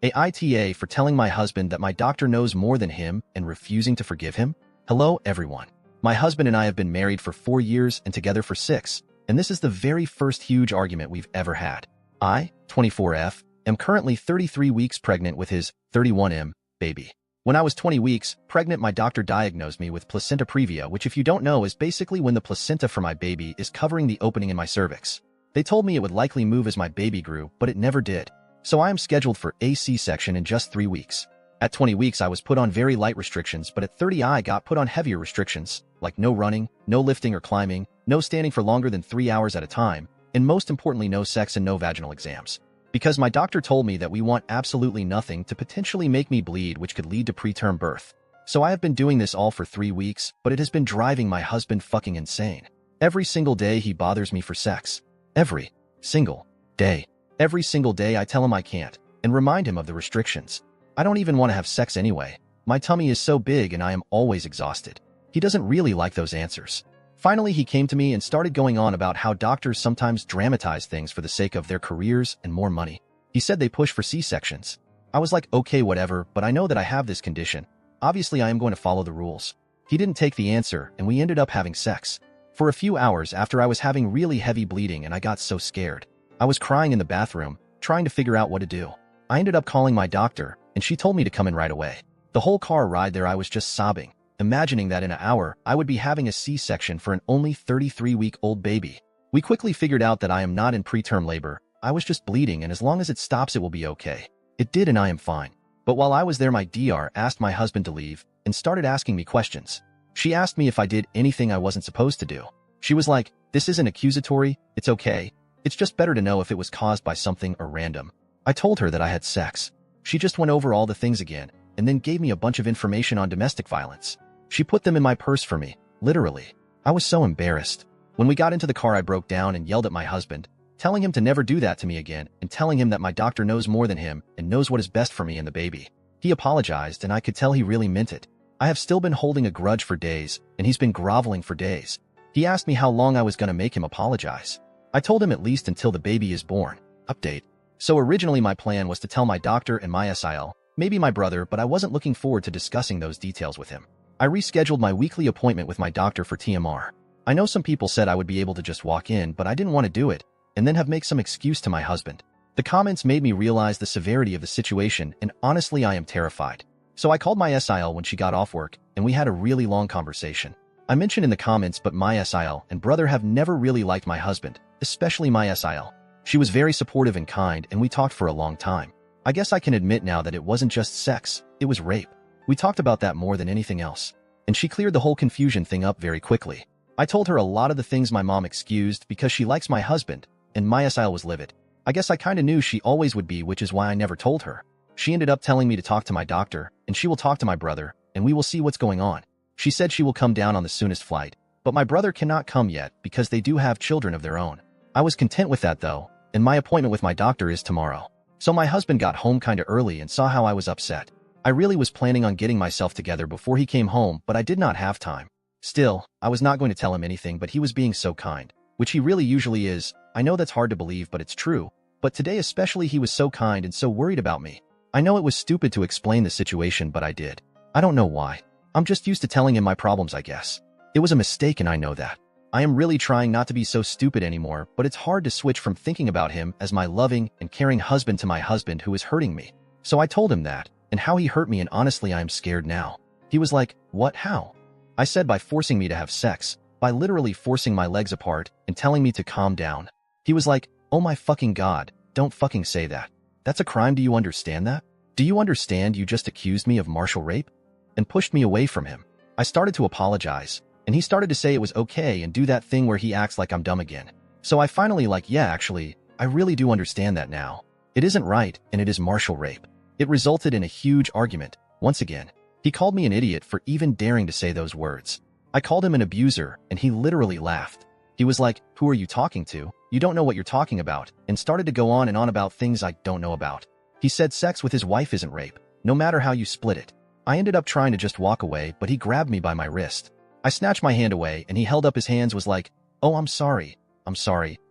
AITA for telling my husband that my doctor knows more than him and refusing to forgive him? Hello, everyone. My husband and I have been married for 4 years and together for 6, and this is the very first huge argument we've ever had. I, 24F, am currently 33 weeks pregnant with his 31M baby. When I was 20 weeks pregnant, my doctor diagnosed me with placenta previa, which if you don't know is basically when the placenta for my baby is covering the opening in my cervix. They told me it would likely move as my baby grew, but it never did. So I am scheduled for a C-section in just 3 weeks. At 20 weeks, I was put on very light restrictions, but at 30 I got put on heavier restrictions, like no running, no lifting or climbing, no standing for longer than 3 hours at a time, and most importantly, no sex and no vaginal exams. Because my doctor told me that we want absolutely nothing to potentially make me bleed, which could lead to preterm birth. So I have been doing this all for 3 weeks, but it has been driving my husband fucking insane. Every single day he bothers me for sex. Every single day. Every single day I tell him I can't, and remind him of the restrictions. I don't even want to have sex anyway. My tummy is so big and I am always exhausted. He doesn't really like those answers. Finally, he came to me and started going on about how doctors sometimes dramatize things for the sake of their careers and more money. He said they push for C-sections. I was like, okay, whatever, but I know that I have this condition. Obviously, I am going to follow the rules. He didn't take the answer, and we ended up having sex. For a few hours after I was having really heavy bleeding and I got so scared. I was crying in the bathroom, trying to figure out what to do. I ended up calling my doctor, and she told me to come in right away. The whole car ride there I was just sobbing, imagining that in an hour I would be having a C-section for an only 33-week-old baby. We quickly figured out that I am not in preterm labor. I was just bleeding, and as long as it stops it will be okay. It did, and I am fine. But while I was there, my DR asked my husband to leave and started asking me questions. She asked me if I did anything I wasn't supposed to do. She was like, "This isn't accusatory, it's okay. It's just better to know if it was caused by something or random." I told her that I had sex. She just went over all the things again, and then gave me a bunch of information on domestic violence. She put them in my purse for me, literally. I was so embarrassed. When we got into the car, I broke down and yelled at my husband, telling him to never do that to me again, and telling him that my doctor knows more than him and knows what is best for me and the baby. He apologized, and I could tell he really meant it. I have still been holding a grudge for days, and he's been groveling for days. He asked me how long I was going to make him apologize. I told him at least until the baby is born. Update. So originally my plan was to tell my doctor and my SIL, maybe my brother, but I wasn't looking forward to discussing those details with him. I rescheduled my weekly appointment with my doctor for TMR. I know some people said I would be able to just walk in, but I didn't want to do it, and then make some excuse to my husband. The comments made me realize the severity of the situation, and honestly I am terrified. So I called my SIL when she got off work, and we had a really long conversation. I mentioned in the comments, but my SIL and brother have never really liked my husband, especially my SIL. She was very supportive and kind, and we talked for a long time. I guess I can admit now that it wasn't just sex, it was rape. We talked about that more than anything else. And she cleared the whole confusion thing up very quickly. I told her a lot of the things my mom excused because she likes my husband, and my SIL was livid. I guess I kinda knew she always would be, which is why I never told her. She ended up telling me to talk to my doctor, and she will talk to my brother, and we will see what's going on. She said she will come down on the soonest flight, but my brother cannot come yet because they do have children of their own. I was content with that though, and my appointment with my doctor is tomorrow. So my husband got home kinda early and saw how I was upset. I really was planning on getting myself together before he came home, but I did not have time. Still, I was not going to tell him anything, but he was being so kind, which he really usually is. I know that's hard to believe, but it's true. But today especially he was so kind and so worried about me. I know it was stupid to explain the situation, but I did. I don't know why. I'm just used to telling him my problems, I guess. It was a mistake and I know that. I am really trying not to be so stupid anymore, but it's hard to switch from thinking about him as my loving and caring husband to my husband who is hurting me. So I told him that, and how he hurt me, and honestly I am scared now. He was like, "What? How?" I said by forcing me to have sex, by literally forcing my legs apart and telling me to calm down. He was like, "Oh my fucking God, don't fucking say that. That's a crime, do you understand that? Do you understand you just accused me of martial rape?" And pushed me away from him. I started to apologize, and he started to say it was okay and do that thing where he acts like I'm dumb again. So I finally yeah, actually, I really do understand that now. It isn't right, and it is martial rape. It resulted in a huge argument, once again. He called me an idiot for even daring to say those words. I called him an abuser, and he literally laughed. He was like, "Who are you talking to? You don't know what you're talking about," and started to go on and on about things I don't know about. He said sex with his wife isn't rape, no matter how you split it. I ended up trying to just walk away, but he grabbed me by my wrist. I snatched my hand away, and he held up his hands, was like, "Oh, I'm sorry.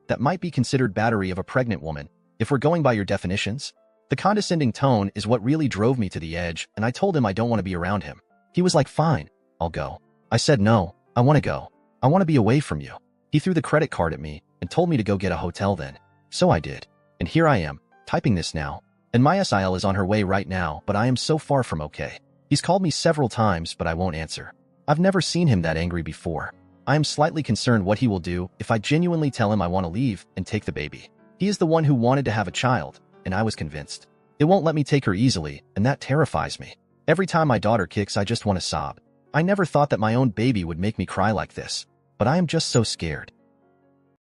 That might be considered battery of a pregnant woman, if we're going by your definitions." The condescending tone is what really drove me to the edge, and I told him I don't want to be around him. He was like, fine, I'll go. I said, no, I want to go. I want to be away from you. He threw the credit card at me and told me to go get a hotel then. So I did. And here I am, typing this now. And my SIL is on her way right now, but I am so far from okay. He's called me several times, but I won't answer. I've never seen him that angry before. I am slightly concerned what he will do if I genuinely tell him I want to leave and take the baby. He is the one who wanted to have a child, and I was convinced. It won't let me take her easily, and that terrifies me. Every time my daughter kicks, I just want to sob. I never thought that my own baby would make me cry like this, but I am just so scared.